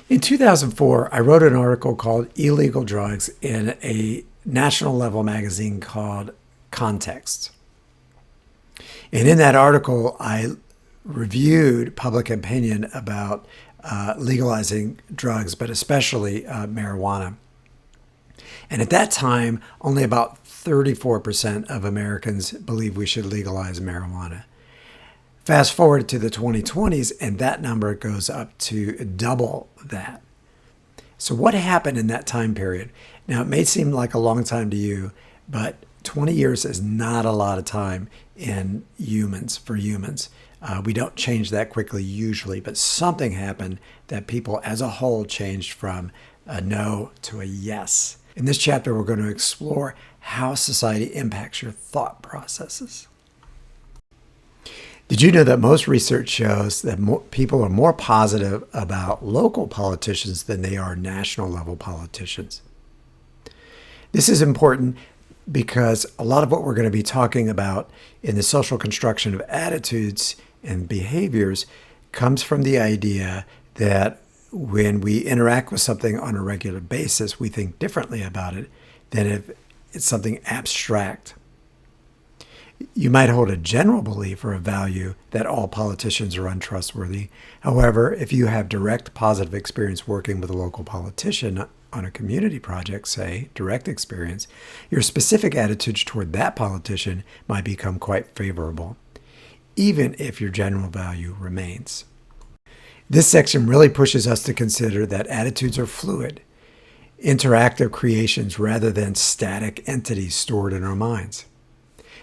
In 2004, I wrote an article called Illegal Drugs in a national level magazine called Context. And in that article, I reviewed public opinion about legalizing drugs, but especially marijuana. And at that time, only about 34% of Americans believe we should legalize marijuana. Fast forward to the 2020s, and that number goes up to double that. So what happened in that time period? Now, it may seem like a long time to you, but 20 years is not a lot of time for humans. We don't change that quickly usually, but something happened that people as a whole changed from a no to a yes. In this chapter, we're going to explore how society impacts your thought processes. Did you know that most research shows that people are more positive about local politicians than they are national level politicians? This is important because a lot of what we're going to be talking about in the social construction of attitudes and behaviors comes from the idea that when we interact with something on a regular basis, we think differently about it than if it's something abstract. You might hold a general belief or a value that all politicians are untrustworthy. However, if you have direct positive experience working with a local politician on a community project, say, direct experience, your specific attitudes toward that politician might become quite favorable, even if your general value remains. This section really pushes us to consider that attitudes are fluid, interactive creations rather than static entities stored in our minds.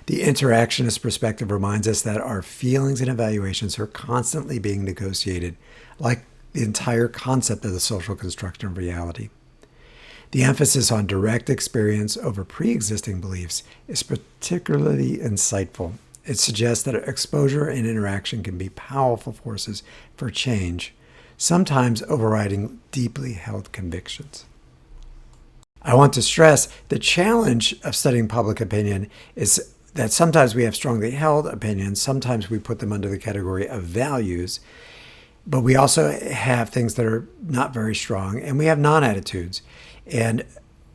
The interactionist perspective reminds us that our feelings and evaluations are constantly being negotiated, like the entire concept of the social construction of reality. The emphasis on direct experience over pre-existing beliefs is particularly insightful. It suggests that exposure and interaction can be powerful forces for change, sometimes overriding deeply held convictions. I want to stress the challenge of studying public opinion is that sometimes we have strongly held opinions, sometimes we put them under the category of values, but we also have things that are not very strong, and we have non-attitudes. And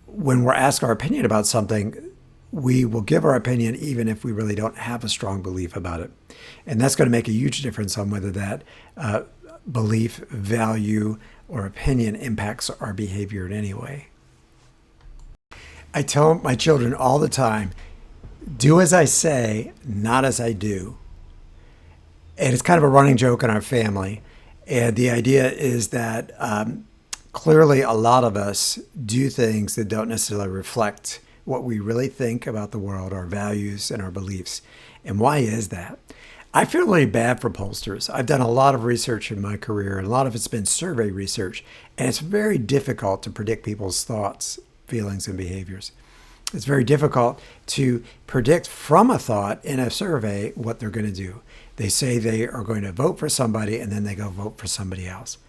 when we're asked our opinion about something, we will give our opinion even if we really don't have a strong belief about it. And that's going to make a huge difference on whether that belief, value, or opinion impacts our behavior in any way. I tell my children all the time, do as I say, not as I do. And it's kind of a running joke in our family. And the idea is that clearly a lot of us do things that don't necessarily reflect what we really think about the world, our values and our beliefs. And why is that? I feel really bad for pollsters. I've done a lot of research in my career, and a lot of it's been survey research. And it's very difficult to predict people's thoughts, feelings, and behaviors. It's very difficult to predict from a thought in a survey what they're going to do. They say they are going to vote for somebody, and then they go vote for somebody else.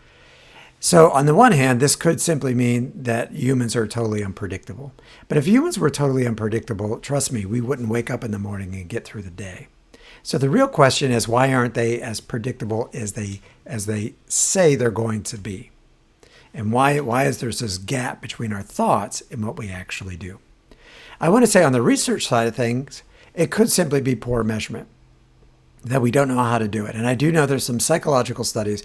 So on the one hand, this could simply mean that humans are totally unpredictable. But if humans were totally unpredictable, trust me, we wouldn't wake up in the morning and get through the day. So the real question is, why aren't they as predictable as they say they're going to be? And why is there this gap between our thoughts and what we actually do? I want to say on the research side of things, it could simply be poor measurement, that we don't know how to do it. And I do know there's some psychological studies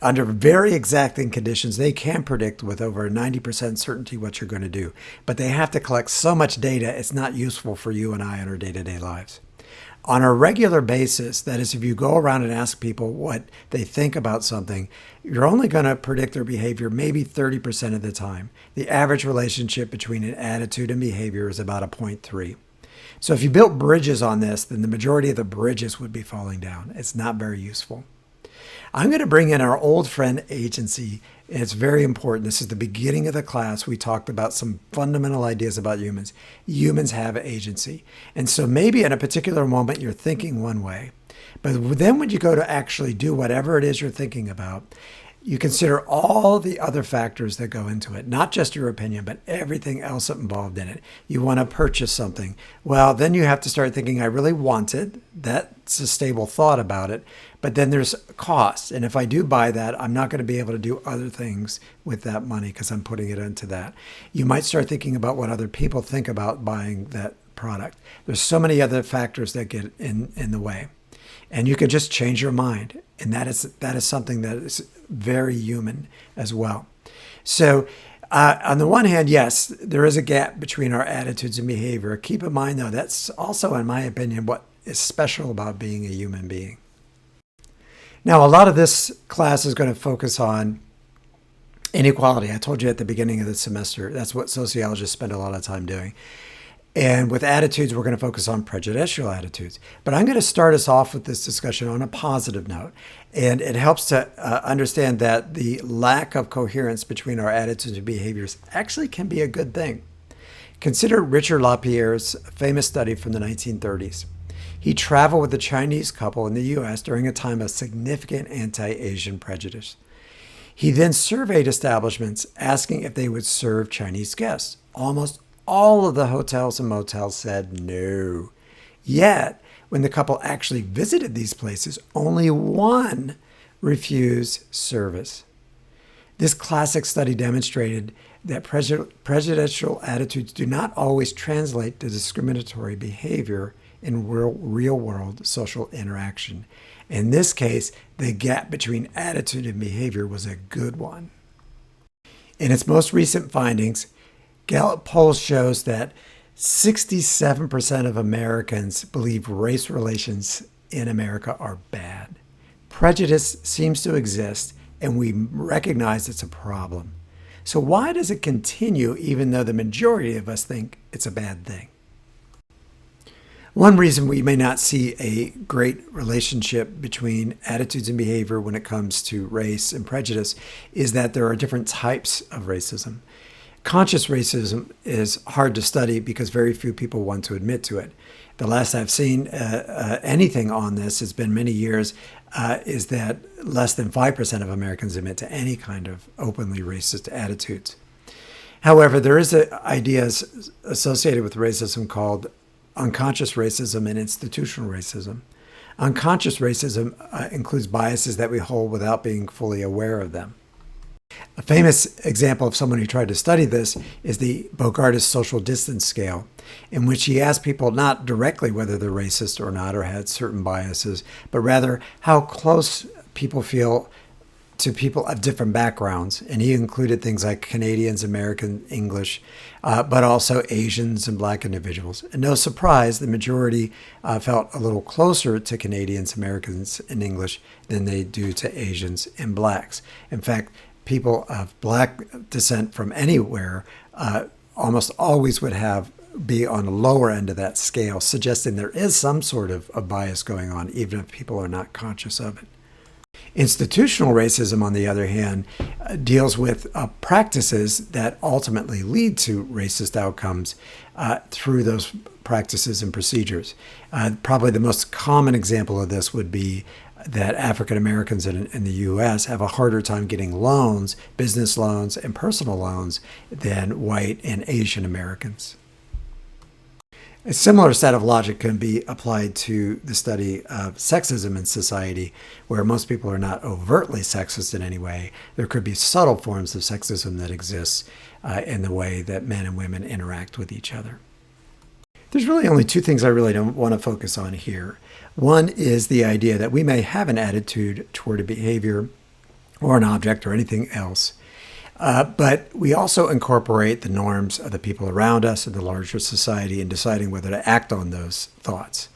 under very exacting conditions, they can predict with over 90% certainty what you're going to do. But they have to collect so much data, it's not useful for you and I in our day-to-day lives. On a regular basis, that is, if you go around and ask people what they think about something, you're only going to predict their behavior maybe 30% of the time. The average relationship between an attitude and behavior is about a 0.3. So if you built bridges on this, then the majority of the bridges would be falling down. It's not very useful. I'm going to bring in our old friend agency, and it's very important. This is the beginning of the class. We talked about some fundamental ideas about humans. Humans have agency. And so maybe in a particular moment you're thinking one way, but then when you go to actually do whatever it is you're thinking about, you consider all the other factors that go into it, not just your opinion, but everything else involved in it. You want to purchase something. Well, then you have to start thinking, I really want it. That's a stable thought about it. But then there's costs. And if I do buy that, I'm not going to be able to do other things with that money because I'm putting it into that. You might start thinking about what other people think about buying that product. There's so many other factors that get in the way. And you can just change your mind. And that is something that is very human as well. So on the one hand, yes, there is a gap between our attitudes and behavior. Keep in mind, though, that's also, in my opinion, what is special about being a human being. Now, a lot of this class is going to focus on inequality. I told you at the beginning of the semester, that's what sociologists spend a lot of time doing. And with attitudes, we're going to focus on prejudicial attitudes. But I'm going to start us off with this discussion on a positive note. And it helps to understand that the lack of coherence between our attitudes and behaviors actually can be a good thing. Consider Richard Lapierre's famous study from the 1930s. He traveled with a Chinese couple in the U.S. during a time of significant anti-Asian prejudice. He then surveyed establishments asking if they would serve Chinese guests. Almost all of the hotels and motels said no. Yet, when the couple actually visited these places, only one refused service. This classic study demonstrated that prejudicial attitudes do not always translate to discriminatory behavior in real-world social interaction. In this case, the gap between attitude and behavior was a good one. In its most recent findings, Gallup polls shows that 67% of Americans believe race relations in America are bad. Prejudice seems to exist, and we recognize it's a problem. So why does it continue even though the majority of us think it's a bad thing? One reason we may not see a great relationship between attitudes and behavior when it comes to race and prejudice is that there are different types of racism. Conscious racism is hard to study because very few people want to admit to it. The last I've seen anything on this has been many years, is that less than 5% of Americans admit to any kind of openly racist attitudes. However, there is ideas associated with racism called unconscious racism and institutional racism. Unconscious racism includes biases that we hold without being fully aware of them. A famous example of someone who tried to study this is the Bogartis social distance scale, in which he asked people not directly whether they're racist or not or had certain biases, but rather how close people feel to people of different backgrounds. And he included things like Canadians, American English, but also Asians and Black individuals. And no surprise, the majority felt a little closer to Canadians, Americans, and English than they do to Asians and Blacks. In fact, people of Black descent from anywhere almost always would be on the lower end of that scale, suggesting there is some sort of a bias going on, even if people are not conscious of it. Institutional racism, on the other hand, deals with practices that ultimately lead to racist outcomes through those practices and procedures. Probably the most common example of this would be that African Americans in the U.S. have a harder time getting loans, business loans, and personal loans than white and Asian Americans. A similar set of logic can be applied to the study of sexism in society, where most people are not overtly sexist in any way. There could be subtle forms of sexism that exist in the way that men and women interact with each other. There's really only two things I really don't want to focus on here. One is the idea that we may have an attitude toward a behavior or an object or anything else, but we also incorporate the norms of the people around us and the larger society in deciding whether to act on those thoughts.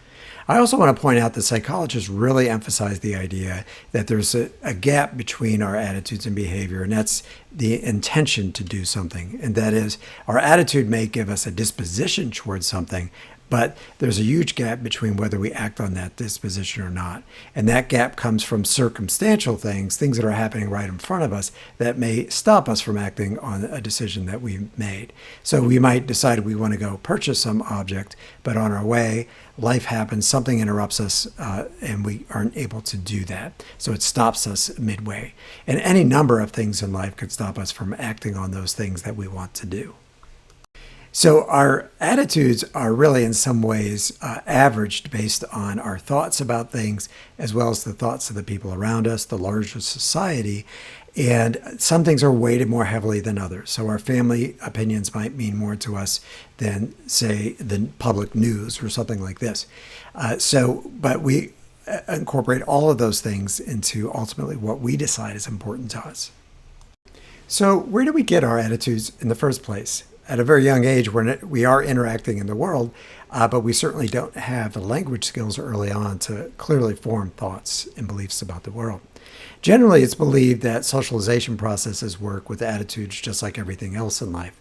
I also want to point out that psychologists really emphasize the idea that there's a gap between our attitudes and behavior, and that's the intention to do something. And that is, our attitude may give us a disposition towards something, but there's a huge gap between whether we act on that disposition or not. And that gap comes from circumstantial things that are happening right in front of us that may stop us from acting on a decision that we made. So we might decide we want to go purchase some object, but on our way, life happens, something interrupts us, and we aren't able to do that. So it stops us midway. And any number of things in life could stop us from acting on those things that we want to do. So our attitudes are really in some ways averaged based on our thoughts about things, as well as the thoughts of the people around us, the larger society. And some things are weighted more heavily than others. So our family opinions might mean more to us than, say, the public news or something like this. But we incorporate all of those things into ultimately what we decide is important to us. So where do we get our attitudes in the first place? At a very young age, we are interacting in the world, but we certainly don't have the language skills early on to clearly form thoughts and beliefs about the world. Generally, it's believed that socialization processes work with attitudes just like everything else in life,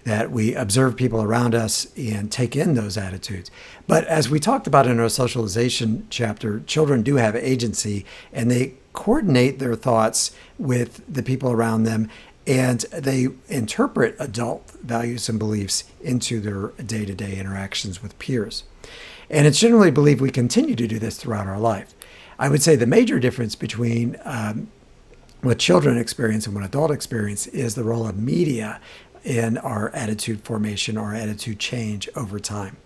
that we observe people around us and take in those attitudes. But as we talked about in our socialization chapter, children do have agency, and they coordinate their thoughts with the people around them, and they interpret adult values and beliefs into their day-to-day interactions with peers. And it's generally believed we continue to do this throughout our life. I would say the major difference between what children experience and what adults experience is the role of media in our attitude formation or attitude change over time.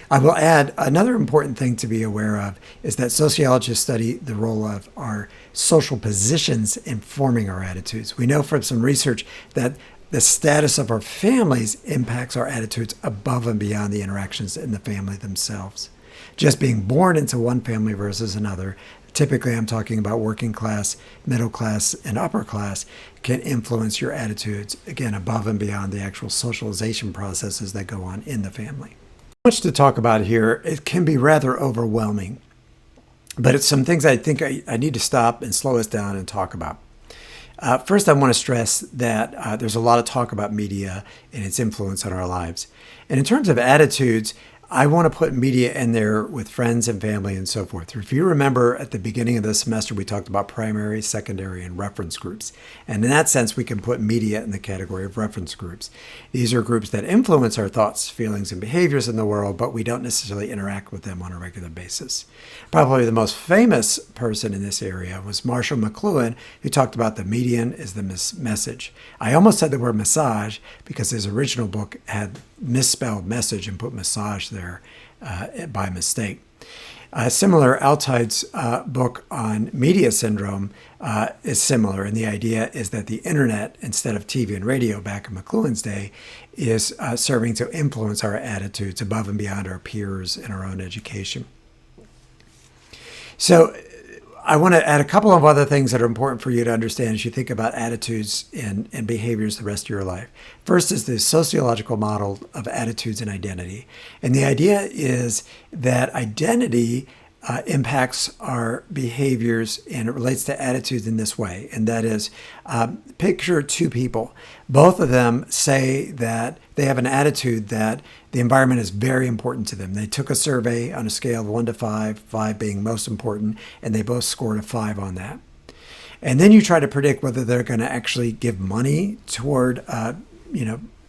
I will add another important thing to be aware of is that sociologists study the role of our social positions in forming our attitudes. We know from some research that the status of our families impacts our attitudes above and beyond the interactions in the family themselves. Just being born into one family versus another, typically I'm talking about working class, middle class, and upper class, can influence your attitudes, again, above and beyond the actual socialization processes that go on in the family. Much to talk about here. It can be rather overwhelming, but it's some things I think I need to stop and slow us down and talk about. First, I want to stress that there's a lot of talk about media and its influence on our lives. And in terms of attitudes, I want to put media in there with friends and family and so forth. If you remember at the beginning of the semester, we talked about primary, secondary, and reference groups. And in that sense, we can put media in the category of reference groups. These are groups that influence our thoughts, feelings, and behaviors in the world, but we don't necessarily interact with them on a regular basis. Probably the most famous person in this area was Marshall McLuhan, who talked about the median is the message. I almost said the word massage because his original book had misspelled message and put massage there by mistake. Similar, Altide's book on media syndrome is similar, and the idea is that the internet, instead of TV and radio back in McLuhan's day, is serving to influence our attitudes above and beyond our peers and our own education. So I want to add a couple of other things that are important for you to understand as you think about attitudes and behaviors the rest of your life. First is the sociological model of attitudes and identity. And the idea is that identity impacts our behaviors, and it relates to attitudes in this way. And that is, picture two people. Both of them say that they have an attitude that the environment is very important to them. They took a survey on a scale of 1 to 5, 5 being most important, and they both scored a 5 on that. And then you try to predict whether they're going to actually give money toward,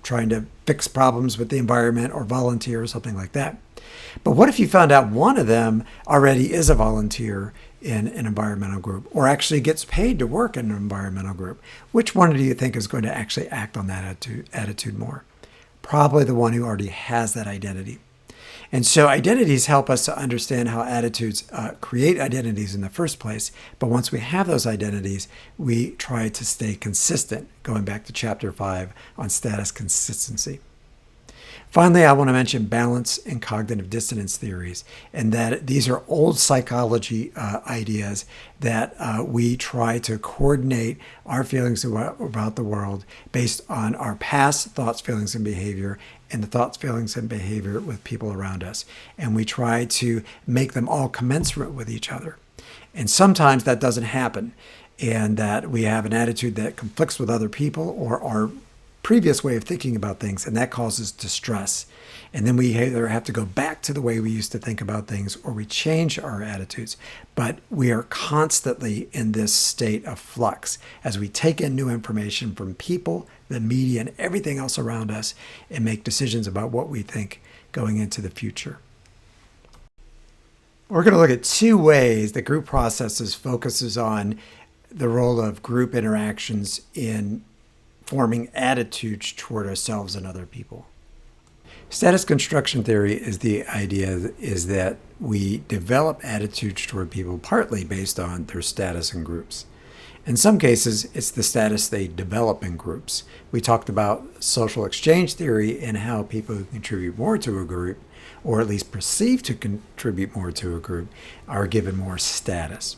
trying to fix problems with the environment or volunteer or something like that. But what if you found out one of them already is a volunteer in an environmental group or actually gets paid to work in an environmental group? Which one do you think is going to actually act on that attitude more? Probably the one who already has that identity. And so identities help us to understand how attitudes create identities in the first place. But once we have those identities, we try to stay consistent, going back to chapter 5 on status consistency. Finally, I want to mention balance and cognitive dissonance theories, and that these are old psychology ideas that we try to coordinate our feelings about the world based on our past thoughts, feelings, and behavior, and the thoughts, feelings, and behavior with people around us. And we try to make them all commensurate with each other. And sometimes that doesn't happen, and that we have an attitude that conflicts with other people or our previous way of thinking about things, and that causes distress. And then we either have to go back to the way we used to think about things or we change our attitudes. But we are constantly in this state of flux as we take in new information from people, the media, and everything else around us and make decisions about what we think going into the future. We're going to look at two ways that group processes focuses on the role of group interactions in forming attitudes toward ourselves and other people. Status construction theory is the idea is that we develop attitudes toward people partly based on their status in groups. In some cases, it's the status they develop in groups. We talked about social exchange theory and how people who contribute more to a group, or at least perceive to contribute more to a group, are given more status.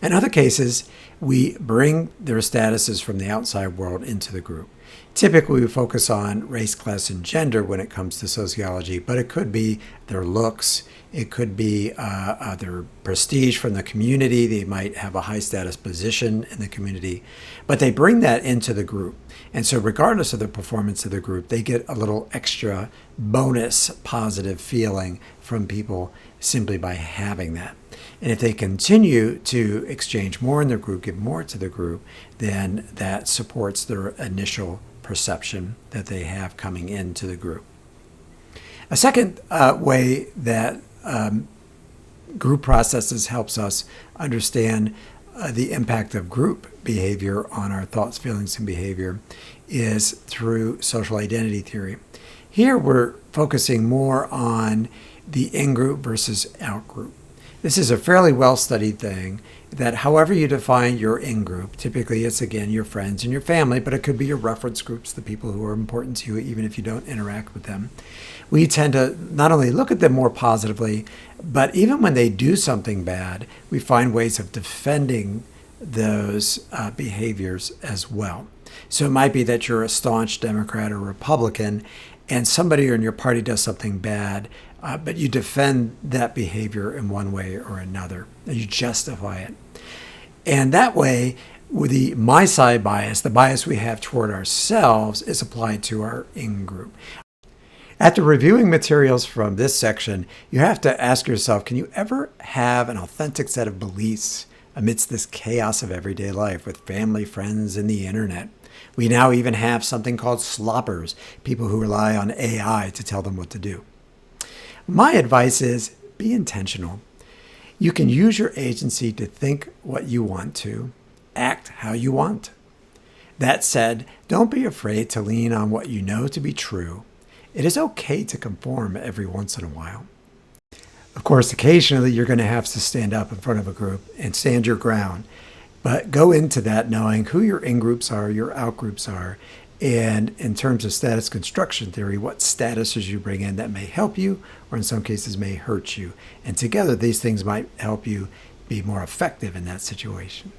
In other cases, we bring their statuses from the outside world into the group. Typically, we focus on race, class, and gender when it comes to sociology, but it could be their looks, it could be their prestige from the community. They might have a high status position in the community, but they bring that into the group. And so regardless of the performance of the group, they get a little extra bonus positive feeling from people simply by having that. And if they continue to exchange more in their group, give more to the group, then that supports their initial perception that they have coming into the group. A second way that group processes helps us understand the impact of group behavior on our thoughts, feelings, and behavior is through social identity theory. Here we're focusing more on the in-group versus out-group. This is a fairly well-studied thing that however you define your in-group, typically it's again your friends and your family, but it could be your reference groups, the people who are important to you even if you don't interact with them. We tend to not only look at them more positively, but even when they do something bad, we find ways of defending those behaviors as well. So it might be that you're a staunch Democrat or Republican and somebody in your party does something bad, but you defend that behavior in one way or another. You justify it. And that way, with the my side bias, the bias we have toward ourselves, is applied to our in-group. After reviewing materials from this section, you have to ask yourself, can you ever have an authentic set of beliefs amidst this chaos of everyday life with family, friends, and the internet? We now even have something called sloppers, people who rely on AI to tell them what to do. My advice is be intentional. You can use your agency to think what you want to, act how you want. That said, don't be afraid to lean on what you know to be true. It is okay to conform every once in a while. Of course, occasionally you're going to have to stand up in front of a group and stand your ground. But go into that knowing who your in-groups are, your out-groups are, and in terms of status construction theory, what statuses you bring in that may help you or in some cases may hurt you. And together, these things might help you be more effective in that situation.